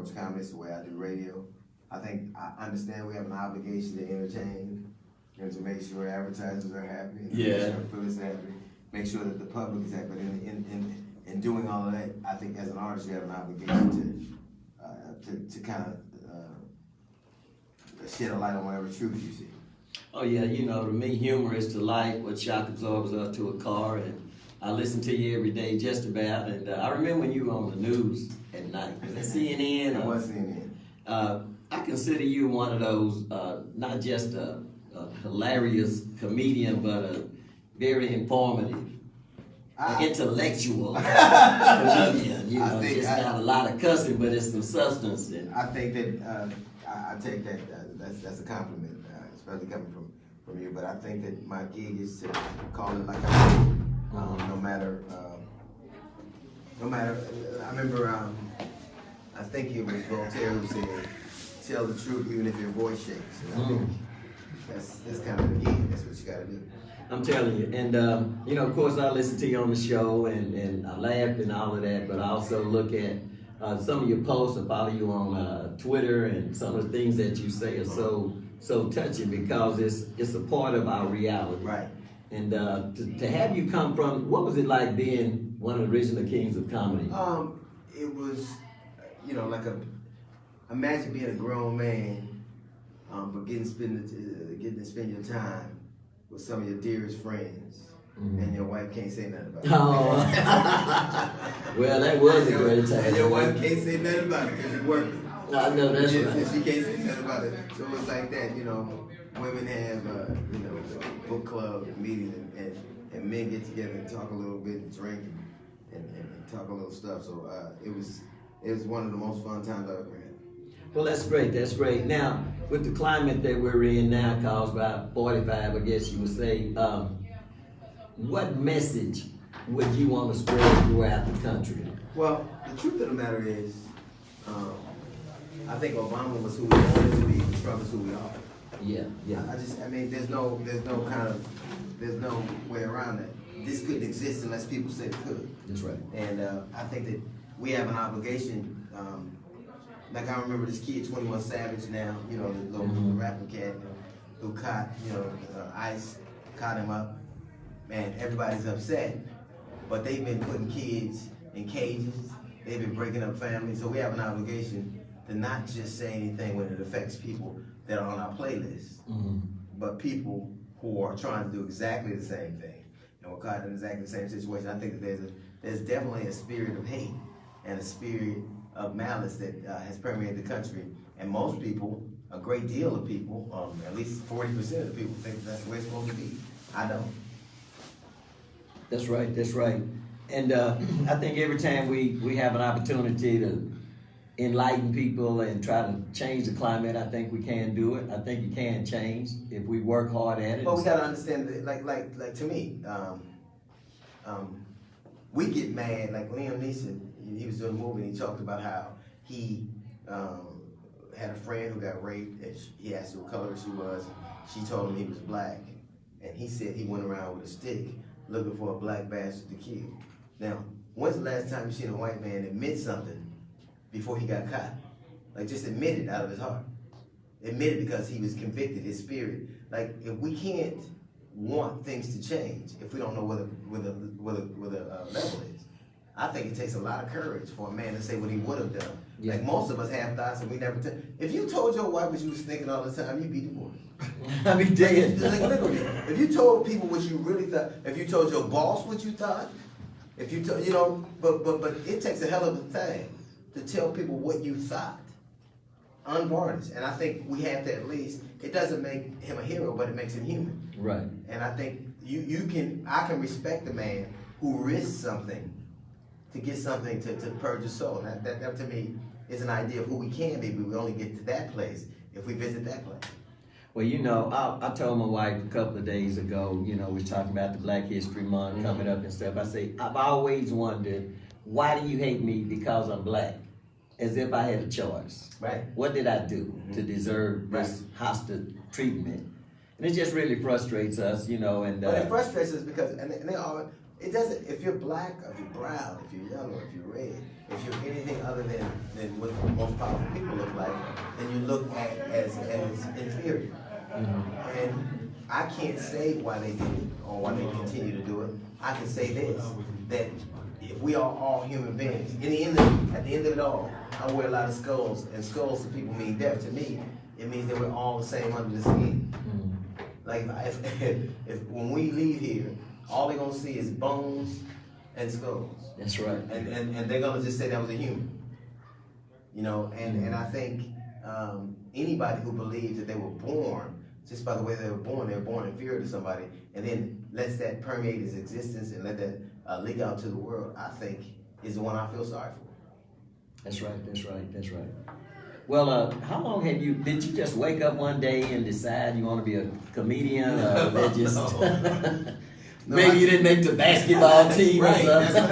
approach comedy. It's the way I do radio. I think I understand we have an obligation to entertain and to make sure advertisers are happy, and make sure Phyllis is happy, make sure that the public is happy. But in doing all of that, I think as an artist, you have an obligation to kind of shed a light on whatever truth you see. Oh yeah, you know, to me, humor is to life what shock absorbers are to a car, and I listen to you every day just about, and I remember when you were on the news at night, was it CNN? It was CNN. I consider you one of those, not just a hilarious comedian, but a very informative, intellectual comedian. You know, just got a lot of cussing, but it's some substance in it. I think that I take that that's a compliment, especially coming from you. But I think that my gig is to call it like I do, no matter. I remember, I think it was Voltaire who said, "Tell the truth even if your voice shakes." And I think that's kind of the gig. That's what you got to do. I'm telling you, and you know, of course, I listen to you on the show, and I laugh and all of that, but I also look at some of your posts and follow you on Twitter, and some of the things that you say are so touching because it's a part of our reality. Right. And to have you come from, what was it like being one of the original kings of comedy? It was, you know, like imagine being a grown man, but getting to spend your time with some of your dearest friends, and your wife can't say nothing about it. Oh, well, that was a great time. And your wife can't say nothing about it because you're working. I know that's and right. she can't say nothing about it. So it's like that, you know. Women have, you know, book club meetings, and men get together and talk a little bit and drink and talk a little stuff. So it was one of the most fun times I've ever had. Well, that's great. That's great. Now, with the climate that we're in now, caused by 45, I guess you would say, what message would you want to spread throughout the country? Well, the truth of the matter is, I think Obama was who we wanted to be, and Trump is who we are. Yeah. I mean, there's no way around that. This couldn't exist unless people said it could. That's right. And I think that we have an obligation. Like I remember this kid, 21 Savage now, you know, the little rapping cat who caught, you know, ICE caught him up. Man, everybody's upset. But they've been putting kids in cages. They've been breaking up families. So we have an obligation to not just say anything when it affects people that are on our playlist, but people who are trying to do exactly the same thing. And we're caught in exactly the same situation. I think that there's definitely a spirit of hate and a spirit of malice that has permeated the country. And most people, a great deal of people, at least 40% of the people think that's the way it's supposed to be. I don't. That's right. That's right. And I think every time we have an opportunity to enlighten people and try to change the climate, I think we can do it. I think it can change if we work hard at it. But we gotta understand that, like to me, we get mad. Like Liam Neeson, he was doing a movie and he talked about how he had a friend who got raped, and he asked her what color she was. She told him he was black, and he said he went around with a stick looking for a black bastard to kill. Now, when's the last time you seen a white man admit something before he got caught? Like, just admit it out of his heart. Admit it because he was convicted, his spirit. Like, if we can't want things to change, if we don't know where the level is, I think it takes a lot of courage for a man to say what he would have done. Yeah. Like, most of us have thoughts and we never tell. If you told your wife what you was thinking all the time, you'd be divorced. I'd be dead. Like, literally. If you told people what you really thought, if you told your boss what you thought, if you told, you know, but it takes a hell of a thing to tell people what you thought, unvarnished. And I think we have to at least, it doesn't make him a hero, but it makes him human. Right. And I think I can respect a man who risks something to get something to purge his soul. And that to me is an idea of who we can be, but we only get to that place if we visit that place. Well, you know, I told my wife a couple of days ago, you know, we was talking about the Black History Month coming up and stuff. I say, I've always wondered, why do you hate me because I'm black? As if I had a choice. Right. What did I do to deserve this hostile treatment? And it just really frustrates us, you know. And but it frustrates us because, It doesn't, if you're black, or if you're brown, if you're yellow, if you're red, if you're anything other than what most powerful people look like, then you look at as inferior. And I can't say why they did it or why they continue to do it. I can say this, that if we are all human beings, at the end of it all, I wear a lot of skulls, and skulls to people mean death. To me, it means that we're all the same under the skin. Like if when we leave here, all they're gonna see is bones and skulls. That's right. And they're gonna just say that was a human. You know, and I think anybody who believes that they were born, just by the way they were born inferior to somebody, and then lets that permeate his existence and let that leak out to the world, I think is the one I feel sorry for. That's right. Well, how long did you just wake up one day and decide you want to be a comedian? Or that just No, maybe you didn't make the basketball team or right, something?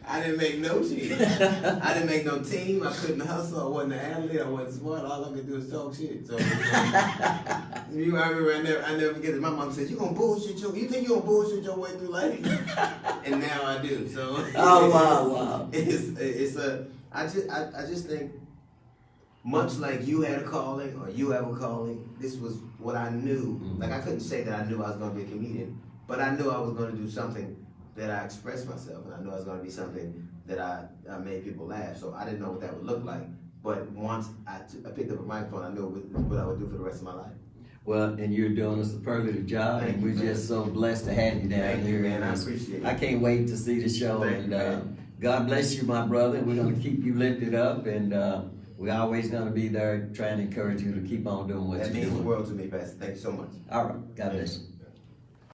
I didn't make no team. I didn't make no team. I couldn't hustle. I wasn't an athlete. I wasn't smart. All I could do is talk shit. So I remember I never forget it. My mom said, "You think you gonna bullshit your way through life?" And now I do. So oh wow. I just think, much like you had a calling or you have a calling, this was what I knew. Like, I couldn't say that I knew I was going to be a comedian, but I knew I was going to do something that I expressed myself, and I knew I was going to be something that I made people laugh. So I didn't know what that would look like, but once I picked up a microphone, I knew what I would do for the rest of my life. Well, and you're doing a superlative job, Thank and you, we're man. just so blessed to have you down Thank you, here. man. I appreciate it. I can't wait to see the show, Thank and you, man. God bless you, my brother. We're going to keep you lifted up, and we're always going to be there trying to encourage you to keep on doing what That you're means the doing. world to me, Pastor. Thank you so much. All right. God bless you.